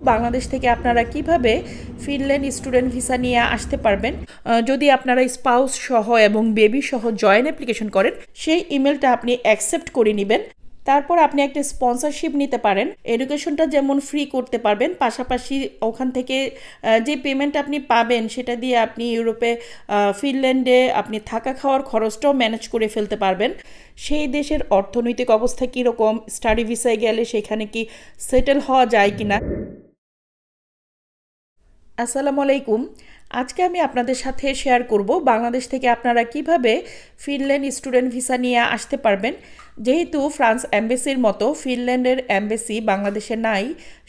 বাংলাদেশ থেকে আপনারা কিভাবে ফিনল্যান্ড স্টুডেন্ট ভিসা নিয়ে আসতে পারবেন যদি আপনারা স্পাউস সহ এবং বেবি সহ জয়েন অ্যাপ্লিকেশন করেন সেই ইমেলটা আপনি অ্যাকসেপ্ট করে নেবেন। তারপর আপনি একটা স্পন্সরশিপ নিতে পারেন, এডুকেশনটা যেমন ফ্রি করতে পারবেন, পাশাপাশি ওখান থেকে যে পেমেন্ট আপনি পাবেন সেটা দিয়ে আপনি ইউরোপে ফিনল্যান্ডে আপনি থাকা খাওয়ার খরচটাও ম্যানেজ করে ফেলতে পারবেন। সেই দেশের অর্থনৈতিক অবস্থা কীরকম, স্টাডি ভিসায় গেলে সেখানে কি সেটেল হওয়া যায় কিনা। আসসালামু আলাইকুম। আজকে আমি আপনাদের সাথে শেয়ার করব বাংলাদেশ থেকে আপনারা কিভাবে ফিনল্যান্ড স্টুডেন্ট ভিসা নিয়ে আসতে পারবেন। যেহেতু ফ্রান্স অ্যাম্বাসির মতো ফিনল্যান্ডের অ্যাম্বাসি বাংলাদেশে নাই,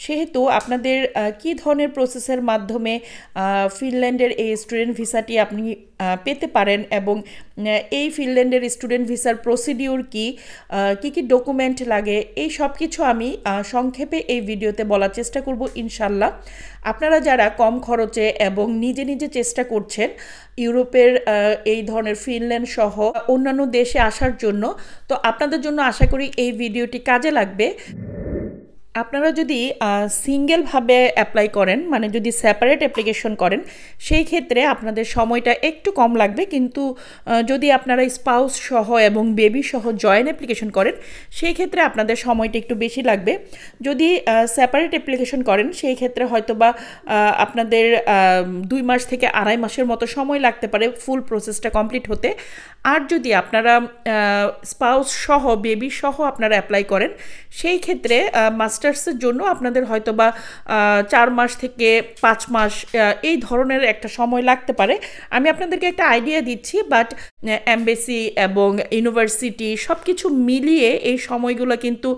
সেহেতু আপনাদের কী ধরনের প্রসেসের মাধ্যমে ফিনল্যান্ডের এই স্টুডেন্ট ভিসাটি আপনি পেতে পারেন এবং এই ফিনল্যান্ডের স্টুডেন্ট ভিসার প্রসিডিউর কী কী ডকুমেন্ট লাগে, এই সব কিছু আমি সংক্ষেপে এই ভিডিওতে বলার চেষ্টা করব ইনশাল্লাহ। আপনারা যারা কম খরচে এবং নিজে নিজে চেষ্টা করছেন ইউরোপের এই ধরনের ফিনল্যান্ড সহ অন্যান্য দেশে আসার জন্য, তো আপনাদের জন্য আশা করি এই ভিডিওটি কাজে লাগবে। আপনারা যদি সিঙ্গেলভাবে অ্যাপ্লাই করেন, মানে যদি সেপারেট অ্যাপ্লিকেশন করেন, সেই ক্ষেত্রে আপনাদের সময়টা একটু কম লাগবে, কিন্তু যদি আপনারা স্পাউস সহ এবং বেবি সহ জয়েন অ্যাপ্লিকেশন করেন সেই ক্ষেত্রে আপনাদের সময়টা একটু বেশি লাগবে। যদি সেপারেট অ্যাপ্লিকেশন করেন সেই ক্ষেত্রে হয়তোবা আপনাদের 2 মাস থেকে 2.5 মাসের মতো সময় লাগতে পারে ফুল প্রসেসটা কমপ্লিট হতে। আর যদি আপনারা স্পাউস সহ বেবি সহ আপনারা অ্যাপ্লাই করেন সেই ক্ষেত্রে মাস্টার্সের জন্য আপনাদের হয়তোবা 4 মাস থেকে 5 মাস এই ধরনের একটা সময় লাগতে পারে। আমি আপনাদেরকে একটা আইডিয়া দিচ্ছি, বাট এমবেসি এবং ইউনিভার্সিটি সব কিছু মিলিয়ে এই সময়গুলো কিন্তু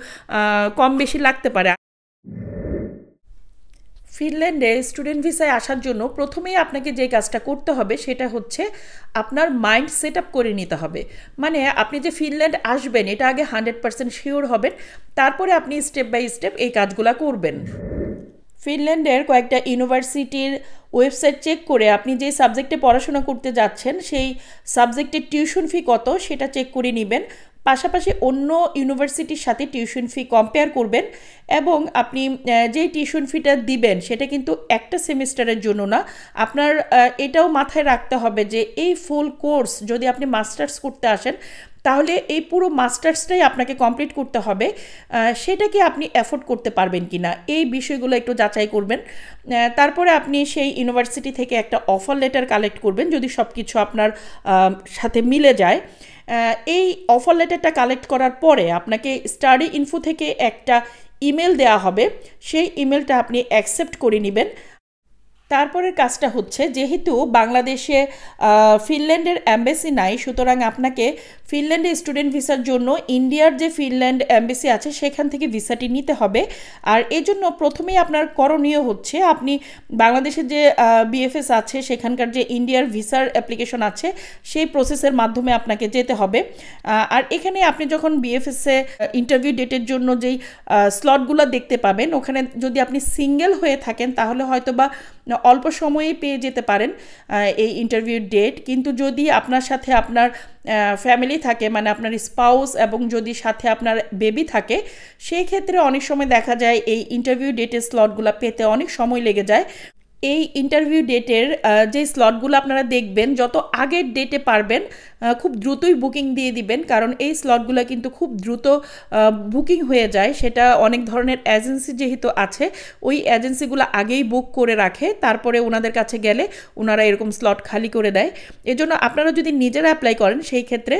কম বেশি লাগতে পারে। ফিনল্যান্ডে স্টুডেন্ট ভিসায় আসার জন্য প্রথমেই আপনাকে যে কাজটা করতে হবে সেটা হচ্ছে আপনার মাইন্ড সেট আপ করে নিতে হবে। মানে আপনি যে ফিনল্যান্ড আসবেন এটা আগে 100% শিওর হবেন, তারপরে আপনি স্টেপ বাই স্টেপ এই কাজগুলো করবেন। ফিনল্যান্ডের কয়েকটা ইউনিভার্সিটির ওয়েবসাইট চেক করে আপনি যে সাবজেক্টে পড়াশোনা করতে যাচ্ছেন সেই সাবজেক্টের টিউশন ফি কত সেটা চেক করে নেবেন। পাশাপাশি অন্য ইউনিভার্সিটির সাথে টিউশন ফি কম্পেয়ার করবেন এবং আপনি যেই টিউশন ফিটা দিবেন সেটা কিন্তু একটা সেমিস্টারের জন্য না। আপনার এটাও মাথায় রাখতে হবে যে এই ফুল কোর্স যদি আপনি মাস্টার্স করতে আসেন তাহলে এই পুরো মাস্টার্সটাই আপনাকে কমপ্লিট করতে হবে, সেটা কি আপনি অ্যাফোর্ড করতে পারবেন কি না এই বিষয়গুলো একটু যাচাই করবেন। তারপরে আপনি সেই ইউনিভার্সিটি থেকে একটা অফার লেটার কালেক্ট করবেন যদি সব কিছু আপনার সাথে মিলে যায়। এই অফার লেটারটা কালেক্ট করার পরে আপনাকে স্টাডি ইনফো থেকে একটা ইমেল দেওয়া হবে, সেই ইমেলটা আপনি অ্যাকসেপ্ট করে নেবেন। তারপরের কাজটা হচ্ছে, যেহেতু বাংলাদেশে ফিনল্যান্ডের অ্যাম্বাসি নাই, সুতরাং আপনাকে ফিনল্যান্ডে স্টুডেন্ট ভিসার জন্য ইন্ডিয়ার যে ফিনল্যান্ড অ্যাম্বাসি আছে সেখান থেকে ভিসাটি নিতে হবে। আর এই জন্য প্রথমেই আপনার করণীয় হচ্ছে আপনি বাংলাদেশের যে বিএফএস আছে সেখানকার যে ইন্ডিয়ার ভিসার অ্যাপ্লিকেশন আছে সেই প্রসেসের মাধ্যমে আপনাকে যেতে হবে। আর এখানে আপনি যখন বিএফএসে ইন্টারভিউ ডেটের জন্য যেই স্লটগুলো দেখতে পাবেন, ওখানে যদি আপনি সিঙ্গেল হয়ে থাকেন তাহলে হয়তোবা অল্প সময়েই পেয়ে যেতে পারেন এই ইন্টারভিউ ডেট। কিন্তু যদি আপনার সাথে আপনার ফ্যামিলি থাকে, মানে আপনার স্পাউস এবং যদি সাথে আপনার বেবি থাকে, সেই ক্ষেত্রে অনেক সময় দেখা যায় এই ইন্টারভিউ ডেটের স্লটগুলো পেতে অনেক সময় লেগে যায়। এই ইন্টারভিউ ডেটের যে স্লটগুলো আপনারা দেখবেন, যত আগের ডেটে পারবেন খুব দ্রুতই বুকিং দিয়ে দিবেন, কারণ এই স্লটগুলো কিন্তু খুব দ্রুত বুকিং হয়ে যায়। সেটা অনেক ধরনের এজেন্সি যেহেতু আছে, ওই এজেন্সিগুলো আগেই বুক করে রাখে, তারপরে ওনাদের কাছে গেলে ওনারা এরকম স্লট খালি করে দেয়। এজন্য আপনারা যদি নিজেরা অ্যাপ্লাই করেন সেই ক্ষেত্রে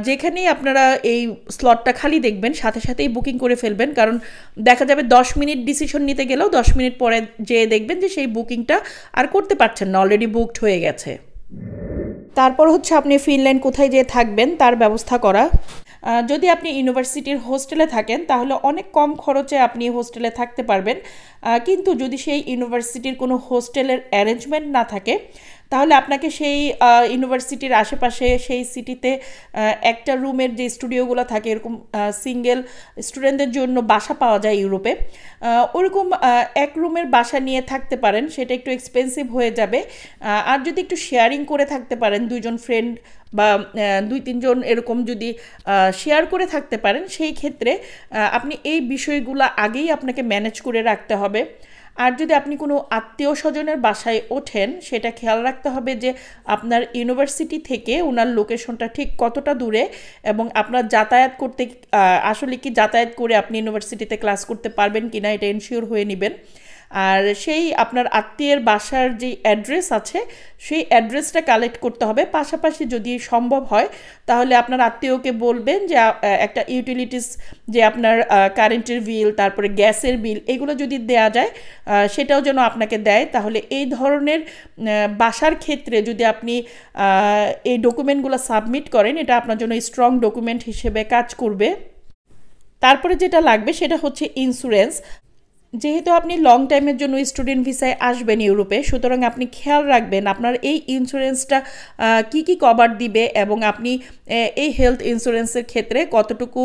যেখানেই আপনারা এই স্লটটা খালি দেখবেন সাথে সাথেই বুকিং করে ফেলবেন, কারণ দেখা যাবে 10 মিনিট ডিসিশন নিতে গেলেও 10 মিনিট পরে যেয়ে দেখবেন যে সেই বুকিংটা আর করতে পারছেন না, অলরেডি বুকড হয়ে গেছে। তারপর হচ্ছে আপনি ফিনল্যান্ড কোথায় যেয়ে থাকবেন তার ব্যবস্থা করা। যদি আপনি ইউনিভার্সিটির হোস্টেলে থাকেন তাহলে অনেক কম খরচে আপনি হোস্টেলে থাকতে পারবেন, কিন্তু যদি সেই ইউনিভার্সিটির কোনো হোস্টেলের অ্যারেঞ্জমেন্ট না থাকে তাহলে আপনাকে সেই ইউনিভার্সিটির আশেপাশে সেই সিটিতে একটা রুমের যে স্টুডিওগুলো থাকে, এরকম সিঙ্গেল স্টুডেন্টদের জন্য বাসা পাওয়া যায় ইউরোপে, ওরকম এক রুমের বাসা নিয়ে থাকতে পারেন। সেটা একটু এক্সপেন্সিভ হয়ে যাবে। আর যদি একটু শেয়ারিং করে থাকতে পারেন, 2জন ফ্রেন্ড বা 2-3 জন এরকম যদি শেয়ার করে থাকতে পারেন, সেই ক্ষেত্রে আপনি এই বিষয়গুলো আগেই আপনাকে ম্যানেজ করে রাখতে হবে। আর যদি আপনি কোনো আত্মীয় স্বজনের বাসায় ওঠেন, সেটা খেয়াল রাখতে হবে যে আপনার ইউনিভার্সিটি থেকে ওনার লোকেশনটা ঠিক কতটা দূরে, এবং আপনার যাতায়াত করতে আসলে কি যাতায়াত করে আপনি ইউনিভার্সিটিতে ক্লাস করতে পারবেন কিনা এটা এনশিওর হয়ে নেবেন। আর সেই আপনার আত্মীয়ের বাসার যে অ্যাড্রেস আছে সেই অ্যাড্রেসটা কালেক্ট করতে হবে। পাশাপাশি যদি সম্ভব হয় তাহলে আপনার আত্মীয়কে বলবেন যে একটা ইউটিলিটিস, যে আপনার কারেন্টের বিল, তারপরে গ্যাসের বিল, এগুলো যদি দেয়া যায় সেটাও যেন আপনাকে দেয়। তাহলে এই ধরনের বাসার ক্ষেত্রে যদি আপনি এই ডকুমেন্টগুলো সাবমিট করেন, এটা আপনার জন্য স্ট্রং ডকুমেন্ট হিসেবে কাজ করবে। তারপরে যেটা লাগবে সেটা হচ্ছে ইন্স্যুরেন্স। যেহেতু আপনি লং টাইমের জন্য স্টুডেন্ট ভিসায় আসবেন ইউরোপে, সুতরাং আপনি খেয়াল রাখবেন আপনার এই ইন্স্যুরেন্সটা কি কি কভার দিবে, এবং আপনি এই হেলথ ইন্স্যুরেন্সের ক্ষেত্রে কতটুকু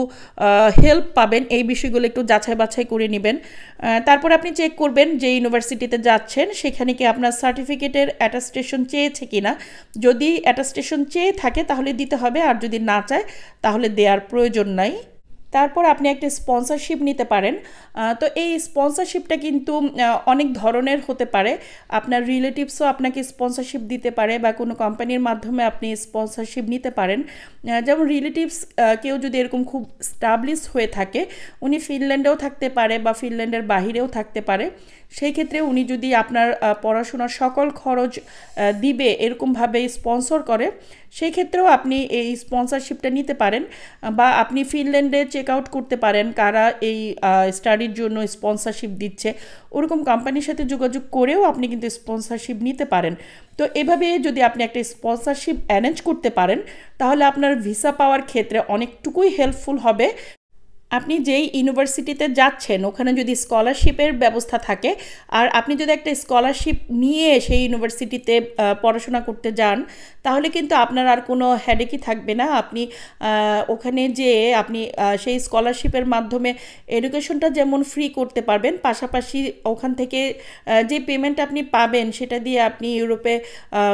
হেল্প পাবেন, এই বিষয়গুলো একটু যাচাই বাছাই করে নেবেন। তারপর আপনি চেক করবেন যে ইউনিভার্সিটিতে যাচ্ছেন সেখানে কি আপনার সার্টিফিকেটের অ্যাটাস্টেশন চেয়েছে কিনা। যদি অ্যাটাস্টেশন চেয়ে থাকে তাহলে দিতে হবে, আর যদি না চায় তাহলে দেওয়ার প্রয়োজন নাই। তারপর আপনি একটা স্পন্সরশিপ নিতে পারেন। তো এই স্পন্সরশিপটা কিন্তু অনেক ধরনের হতে পারে। আপনার রিলেটিভসও আপনাকে স্পন্সরশিপ দিতে পারে, বা কোনো কোম্পানির মাধ্যমে আপনি স্পন্সরশিপ নিতে পারেন। যেমন রিলেটিভস কেউ যদি এরকম খুব স্টাবলিশ হয়ে থাকে, উনি ফিনল্যান্ডেও থাকতে পারে বা ফিনল্যান্ডের বাহিরেও থাকতে পারে, সেই ক্ষেত্রে উনি যদি আপনার পড়াশোনার সকল খরচ দিবে এরকমভাবে স্পন্সর করে, সেই ক্ষেত্রেও আপনি এই স্পন্সরশিপটা নিতে পারেন। বা আপনি ফিনল্যান্ডে চেক আউট করতে পারেন কারা এই স্টাডির জন্য স্পন্সরশিপ দিচ্ছে, ওরকম কোম্পানির সাথে যোগাযোগ করেও আপনি কিন্তু স্পন্সরশিপ নিতে পারেন। তো এভাবে যদি আপনি একটা স্পন্সরশিপ অ্যারেঞ্জ করতে পারেন তাহলে আপনার ভিসা পাওয়ার ক্ষেত্রে অনেকটুকুই হেল্পফুল হবে। আপনি যেই ইউনিভার্সিটিতে যাচ্ছেন ওখানে যদি স্কলারশিপের ব্যবস্থা থাকে, আর আপনি যদি একটা স্কলারশিপ নিয়ে সেই ইউনিভার্সিটিতে পড়াশোনা করতে যান, তাহলে কিন্তু আপনার আর কোনো হেডেকই থাকবে না। আপনি ওখানে যেয়ে আপনি সেই স্কলারশিপের মাধ্যমে এডুকেশনটা যেমন ফ্রি করতে পারবেন, পাশাপাশি ওখান থেকে যে পেমেন্ট আপনি পাবেন সেটা দিয়ে আপনি ইউরোপে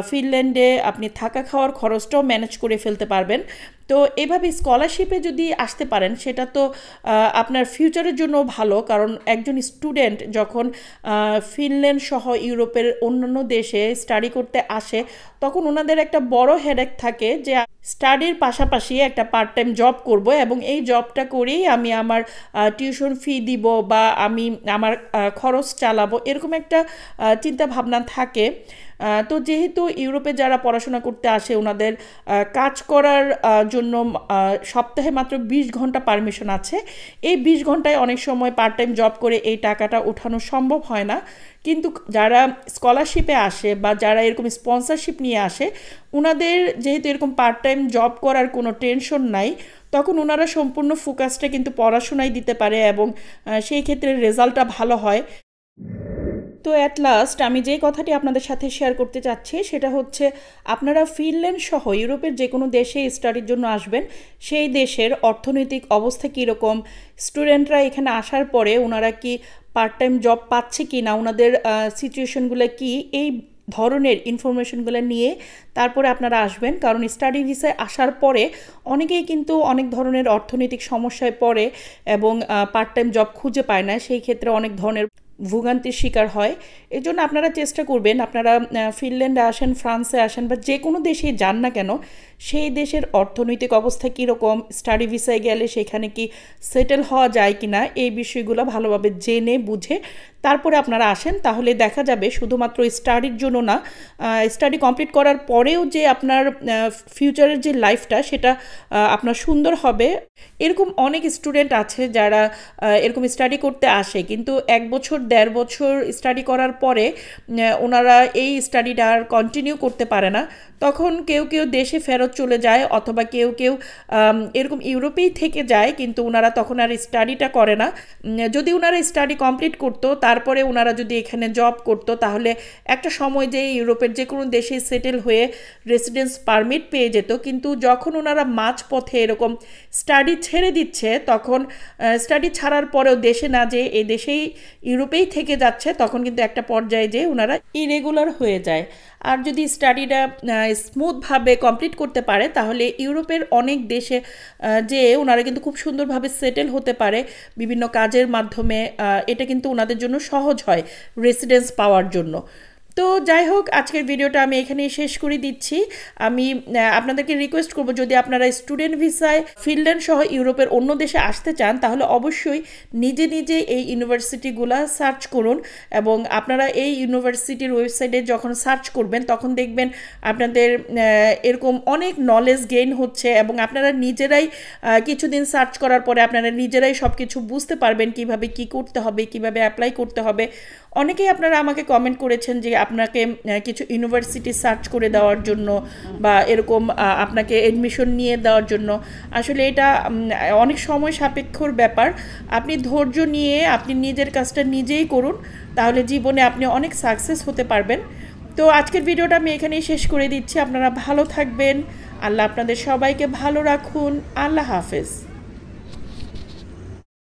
ফিনল্যান্ডে আপনি থাকা খাওয়ার খরচটাও ম্যানেজ করে ফেলতে পারবেন। তো এভাবে স্কলারশিপে যদি আসতে পারেন সেটা তো আপনার ফিউচারের জন্য ভালো, কারণ একজন স্টুডেন্ট যখন ফিনল্যান্ড সহ ইউরোপের অন্যান্য দেশে স্টাডি করতে আসে, তখন ওনাদের একটা বড় হেডেক থাকে যে স্টাডির পাশাপাশি একটা পার্ট টাইম জব করব, এবং এই জবটা করেই আমি আমার টিউশন ফি দিব বা আমি আমার খরচ চালাবো, এরকম একটা চিন্তা ভাবনা থাকে। তো যেহেতু ইউরোপে যারা পড়াশোনা করতে আসে ওনাদের কাজ করার জন্য সপ্তাহে মাত্র 20 ঘন্টা পারমিশন আছে। এই 20 ঘন্টায় অনেক সময় পার্ট টাইম জব করে এই টাকাটা ওঠানো সম্ভব হয় না। কিন্তু যারা স্কলারশিপে আসে বা যারা এরকম স্পন্সরশিপ নিয়ে আসে, ওনাদের যেহেতু এরকম পার্ট টাইম জব করার কোনো টেনশন নাই, তখন ওনারা সম্পূর্ণ ফোকাসটা কিন্তু পড়াশোনায় দিতে পারে, এবং সেই ক্ষেত্রে রেজাল্টটা ভালো হয়। তো অ্যাট লাস্ট আমি যে কথাটি আপনাদের সাথে শেয়ার করতে চাচ্ছি সেটা হচ্ছে, আপনারা ফিনল্যান্ড সহ ইউরোপের যে কোনো দেশে স্টাডির জন্য আসবেন, সেই দেশের অর্থনৈতিক অবস্থা কীরকম, স্টুডেন্টরা এখানে আসার পরে ওনারা কি পার্ট টাইম জব পাচ্ছে কি না, ওনাদের সিচুয়েশনগুলো কি, এই ধরনের ইনফরমেশনগুলো নিয়ে তারপরে আপনারা আসবেন। কারণ স্টাডি ভিসায় আসার পরে অনেকেই কিন্তু অনেক ধরনের অর্থনৈতিক সমস্যায় পড়ে এবং পার্ট টাইম জব খুঁজে পায় না, সেই ক্ষেত্রে অনেক ধরনের ভোগান্তির শিকার হয়। এই জন্য আপনারা চেষ্টা করবেন, আপনারা ফিনল্যান্ডে আসেন, ফ্রান্সে আসেন, বা যে কোনো দেশে যান না কেন, সেই দেশের অর্থনৈতিক অবস্থা কীরকম, স্টাডি ভিসায় গেলে সেখানে কি সেটেল হওয়া যায় কি না, এই বিষয়গুলো ভালোভাবে জেনে বুঝে তারপরে আপনারা আসেন। তাহলে দেখা যাবে শুধুমাত্র স্টাডির জন্য না, স্টাডি কমপ্লিট করার পরেও যে আপনার ফিউচারের যে লাইফটা সেটা আপনার সুন্দর হবে। এরকম অনেক স্টুডেন্ট আছে যারা এরকম স্টাডি করতে আসে, কিন্তু 1 বছর 1.5 বছর স্টাডি করার পরে ওনারা এই স্টাডিটা আর কন্টিনিউ করতে পারে না। তখন কেউ কেউ দেশে ফেরত চলে যায়, অথবা কেউ কেউ এরকম ইউরোপেই থেকে যায়, কিন্তু ওনারা তখন আর স্টাডিটা করে না। যদি ওনারা স্টাডি কমপ্লিট করতো তারপরে ওনারা যদি এখানে জব করতো, তাহলে একটা সময় যে ইউরোপের যে কোনো দেশে সেটেল হয়ে রেসিডেন্স পারমিট পেয়ে যেত। কিন্তু যখন ওনারা মাঝপথে এরকম স্টাডি ছেড়ে দিচ্ছে, তখন স্টাডি ছাড়ার পরেও দেশে না যেয়ে এই দেশেই ইউরোপেই থেকে যাচ্ছে, তখন কিন্তু একটা পর্যায়ে যে ওনারা ইরেগুলার হয়ে যায়। আর যদি স্মুথভাবে কমপ্লিট করতে পারে তাহলে ইউরোপের অনেক দেশে যে ওনারা কিন্তু খুব সুন্দরভাবে সেটেল হতে পারে বিভিন্ন কাজের মাধ্যমে। এটা কিন্তু ওনাদের জন্য সহজ হয় রেসিডেন্স পাওয়ার জন্য। তো যাই হোক, আজকের ভিডিওটা আমি এখানেই শেষ করে দিচ্ছি। আমি আপনাদেরকে রিকোয়েস্ট করব, যদি আপনারা স্টুডেন্ট ভিসায় ফিনল্যান্ড সহ ইউরোপের অন্য দেশে আসতে চান তাহলে অবশ্যই নিজে নিজে এই ইউনিভার্সিটিগুলো সার্চ করুন, এবং আপনারা এই ইউনিভার্সিটির ওয়েবসাইটে যখন সার্চ করবেন তখন দেখবেন আপনাদের এরকম অনেক নলেজ গেইন হচ্ছে, এবং আপনারা নিজেরাই কিছুদিন সার্চ করার পরে আপনারা নিজেরাই সব কিছু বুঝতে পারবেন কিভাবে কি করতে হবে, কিভাবে অ্যাপ্লাই করতে হবে। অনেকেই আপনারা আমাকে কমেন্ট করেছেন যে আপনাকে কিছু ইউনিভার্সিটি সার্চ করে দেওয়ার জন্য বা এরকম আপনাকে এডমিশন নিয়ে দেওয়ার জন্য। আসলে এটা অনেক সময় সাপেক্ষর ব্যাপার। আপনি ধৈর্য নিয়ে আপনি নিজের কাজটা নিজেই করুন, তাহলে জীবনে আপনি অনেক সাকসেস হতে পারবেন। তো আজকের ভিডিওটা আমি এখানেই শেষ করে দিচ্ছি। আপনারা ভালো থাকবেন, আল্লাহ আপনাদের সবাইকে ভালো রাখুন। আল্লাহ হাফেজ।